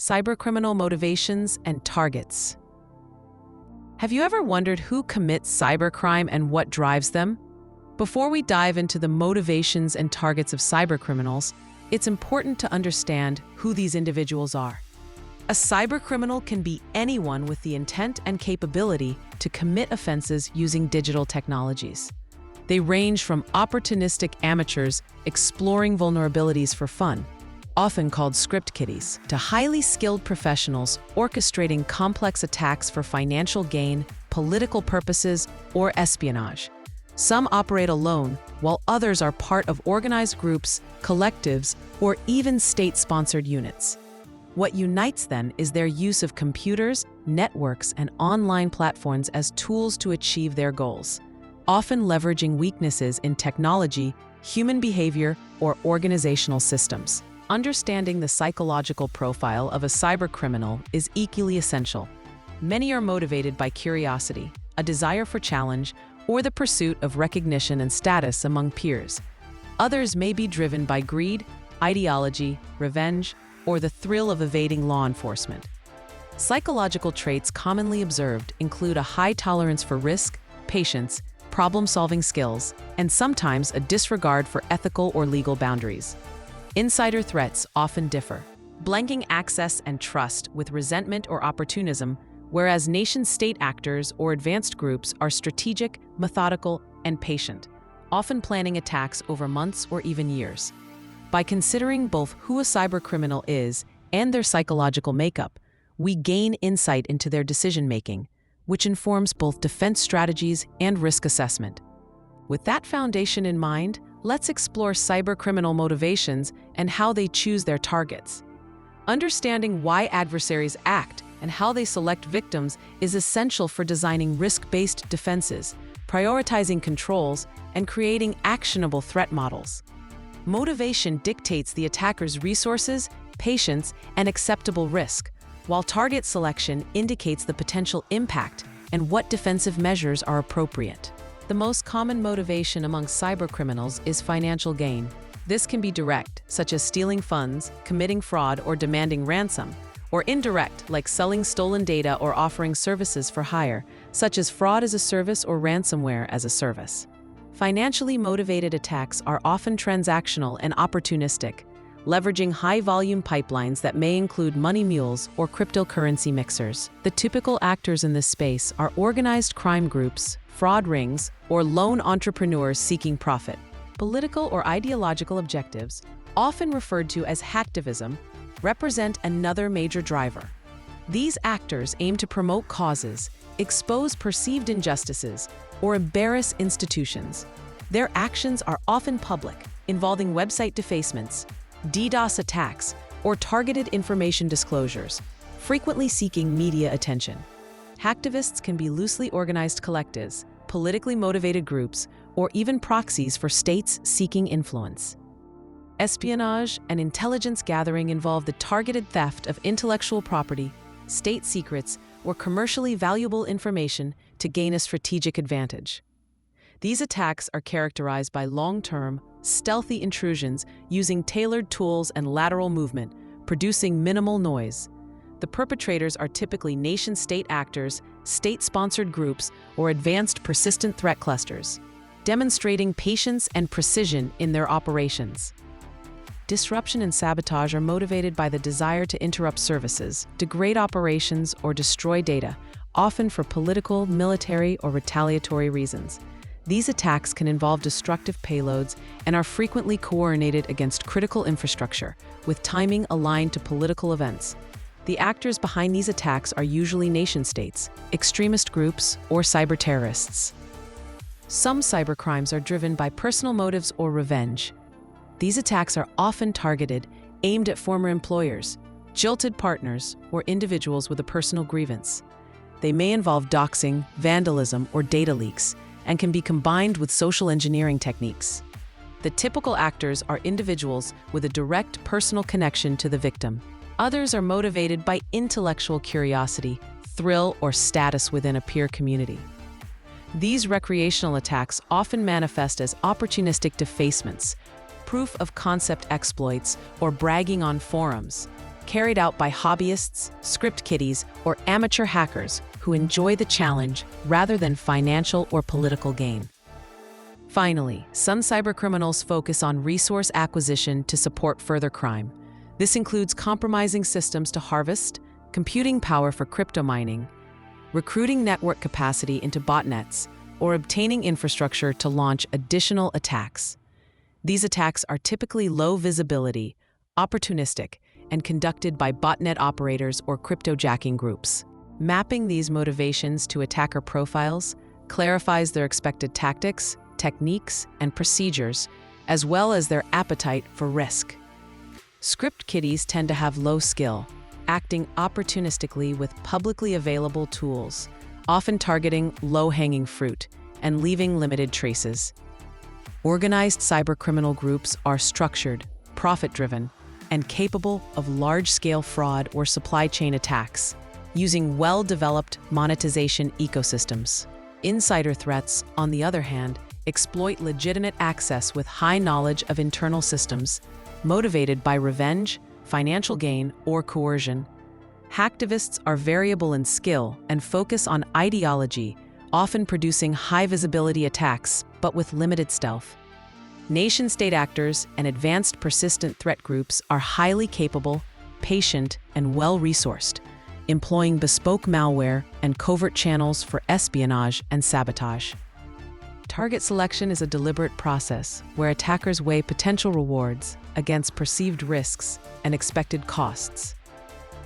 cybercriminal motivations and targets. Have you ever wondered who commits cybercrime and what drives them? Before we dive into the motivations and targets of cybercriminals, it's important to understand who these individuals are. A cybercriminal can be anyone with the intent and capability to commit offenses using digital technologies. They range from opportunistic amateurs exploring vulnerabilities for fun, often called script kiddies, to highly skilled professionals orchestrating complex attacks for financial gain, political purposes, or espionage. Some operate alone, while others are part of organized groups, collectives, or even state-sponsored units. What unites them is their use of computers, networks, and online platforms as tools to achieve their goals, often leveraging weaknesses in technology, human behavior, or organizational systems. Understanding the psychological profile of a cybercriminal is equally essential. Many are motivated by curiosity, a desire for challenge, or the pursuit of recognition and status among peers. Others may be driven by greed, ideology, revenge, or the thrill of evading law enforcement. Psychological traits commonly observed include a high tolerance for risk, patience, problem-solving skills, and sometimes a disregard for ethical or legal boundaries. Insider threats often differ, blanking access and trust with resentment or opportunism, whereas nation-state actors or advanced groups are strategic, methodical, and patient, often planning attacks over months or even years. By considering both who a cybercriminal is and their psychological makeup, we gain insight into their decision-making, which informs both defense strategies and risk assessment. With that foundation in mind, let's explore cybercriminal motivations and how they choose their targets. Understanding why adversaries act and how they select victims is essential for designing risk-based defenses, prioritizing controls, and creating actionable threat models. Motivation dictates the attacker's resources, patience, and acceptable risk, while target selection indicates the potential impact and what defensive measures are appropriate. The most common motivation among cybercriminals is financial gain. This can be direct, such as stealing funds, committing fraud, or demanding ransom, or indirect, like selling stolen data or offering services for hire, such as fraud as a service or ransomware as a service. Financially motivated attacks are often transactional and opportunistic, leveraging high-volume pipelines that may include money mules or cryptocurrency mixers. The typical actors in this space are organized crime groups, fraud rings, or lone entrepreneurs seeking profit. Political or ideological objectives, often referred to as hacktivism, represent another major driver. These actors aim to promote causes, expose perceived injustices, or embarrass institutions. Their actions are often public, involving website defacements, DDoS attacks, or targeted information disclosures, frequently seeking media attention. Hacktivists can be loosely organized collectives, politically motivated groups, or even proxies for states seeking influence. Espionage and intelligence gathering involve the targeted theft of intellectual property, state secrets, or commercially valuable information to gain a strategic advantage. These attacks are characterized by long-term, stealthy intrusions using tailored tools and lateral movement, producing minimal noise. The perpetrators are typically nation-state actors, state-sponsored groups, or advanced persistent threat clusters, demonstrating patience and precision in their operations. Disruption and sabotage are motivated by the desire to interrupt services, degrade operations, or destroy data, often for political, military, or retaliatory reasons. These attacks can involve destructive payloads and are frequently coordinated against critical infrastructure, with timing aligned to political events. The actors behind these attacks are usually nation-states, extremist groups, or cyber-terrorists. Some cybercrimes are driven by personal motives or revenge. These attacks are often targeted, aimed at former employers, jilted partners, or individuals with a personal grievance. They may involve doxing, vandalism, or data leaks, and can be combined with social engineering techniques. The typical actors are individuals with a direct personal connection to the victim. Others are motivated by intellectual curiosity, thrill, or status within a peer community. These recreational attacks often manifest as opportunistic defacements, proof of concept exploits, or bragging on forums. carried out by hobbyists, script kiddies, or amateur hackers who enjoy the challenge rather than financial or political gain. Finally, some cybercriminals focus on resource acquisition to support further crime. This includes compromising systems to harvest, computing power for crypto mining, recruiting network capacity into botnets, or obtaining infrastructure to launch additional attacks. These attacks are typically low visibility, opportunistic, and conducted by botnet operators or cryptojacking groups. Mapping these motivations to attacker profiles clarifies their expected tactics, techniques, and procedures, as well as their appetite for risk. Script kiddies tend to have low skill, acting opportunistically with publicly available tools, often targeting low-hanging fruit and leaving limited traces. Organized cybercriminal groups are structured, profit-driven, and capable of large-scale fraud or supply chain attacks, using well-developed monetization ecosystems. Insider threats, on the other hand, exploit legitimate access with high knowledge of internal systems, motivated by revenge, financial gain, or coercion. Hacktivists are variable in skill and focus on ideology, often producing high-visibility attacks, but with limited stealth. Nation-state actors and advanced persistent threat groups are highly capable, patient, and well-resourced, employing bespoke malware and covert channels for espionage and sabotage. Target selection is a deliberate process where attackers weigh potential rewards against perceived risks and expected costs.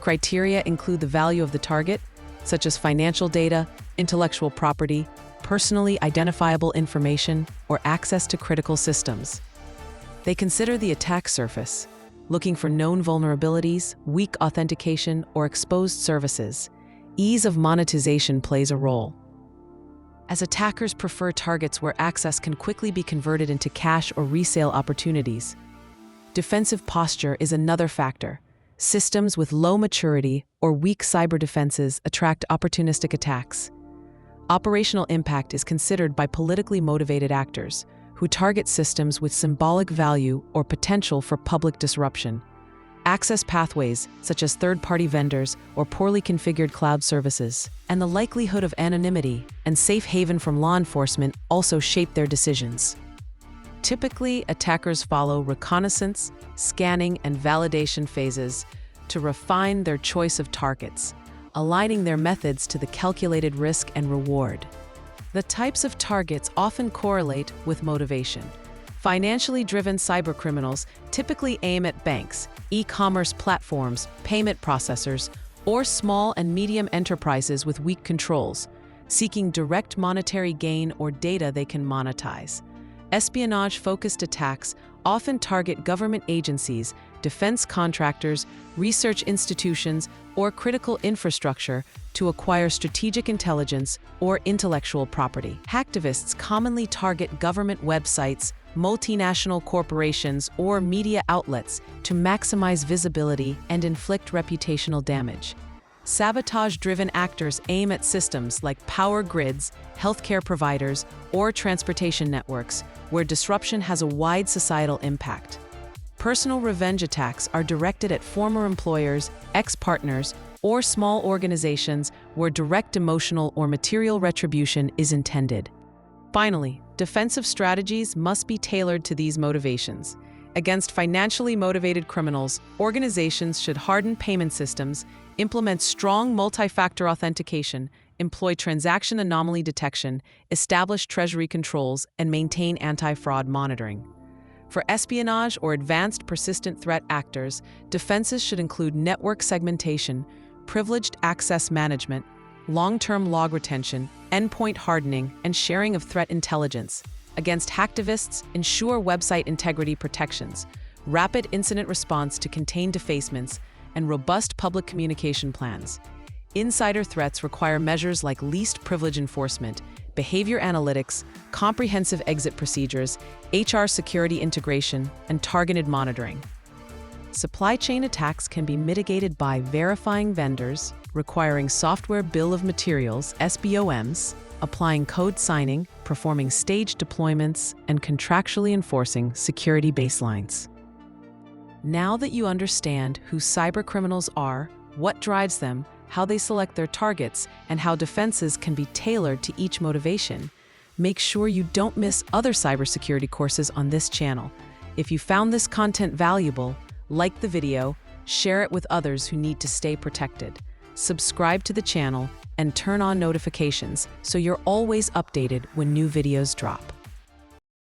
Criteria include the value of the target, such as financial data, intellectual property, personally identifiable information, or access to critical systems. They consider the attack surface, looking for known vulnerabilities, weak authentication, or exposed services. Ease of monetization plays a role, as attackers prefer targets where access can quickly be converted into cash or resale opportunities. Defensive posture is another factor. Systems with low maturity or weak cyber defenses attract opportunistic attacks. Operational impact is considered by politically motivated actors who target systems with symbolic value or potential for public disruption. Access pathways, such as third-party vendors or poorly configured cloud services, and the likelihood of anonymity and safe haven from law enforcement also shape their decisions. Typically, attackers follow reconnaissance, scanning, and validation phases to refine their choice of targets, aligning their methods to the calculated risk and reward. The types of targets often correlate with motivation. Financially driven cybercriminals typically aim at banks, e-commerce platforms, payment processors, or small and medium enterprises with weak controls, seeking direct monetary gain or data they can monetize. Espionage-focused attacks often target government agencies, defense contractors, research institutions, or critical infrastructure to acquire strategic intelligence or intellectual property. Hacktivists commonly target government websites, multinational corporations, or media outlets to maximize visibility and inflict reputational damage. Sabotage-driven actors aim at systems like power grids, healthcare providers, or transportation networks, where disruption has a wide societal impact. Personal revenge attacks are directed at former employers, ex-partners, or small organizations where direct emotional or material retribution is intended. Finally, defensive strategies must be tailored to these motivations. Against financially motivated criminals, organizations should harden payment systems, implement strong multi-factor authentication, employ transaction anomaly detection, establish treasury controls, and maintain anti-fraud monitoring. For espionage or advanced persistent threat actors, defenses should include network segmentation, privileged access management, long-term log retention, endpoint hardening, and sharing of threat intelligence. Against hacktivists, ensure website integrity protections, rapid incident response to contain defacements, and robust public communication plans. Insider threats require measures like least privilege enforcement, behavior analytics, comprehensive exit procedures, HR security integration, and targeted monitoring. Supply chain attacks can be mitigated by verifying vendors, requiring software bill of materials, SBOMs, applying code signing, performing staged deployments, and contractually enforcing security baselines. Now that you understand who cybercriminals are, what drives them, how they select their targets, and how defenses can be tailored to each motivation, make sure you don't miss other cybersecurity courses on this channel. If you found this content valuable, like the video, share it with others who need to stay protected. Subscribe to the channel and turn on notifications so you're always updated when new videos drop.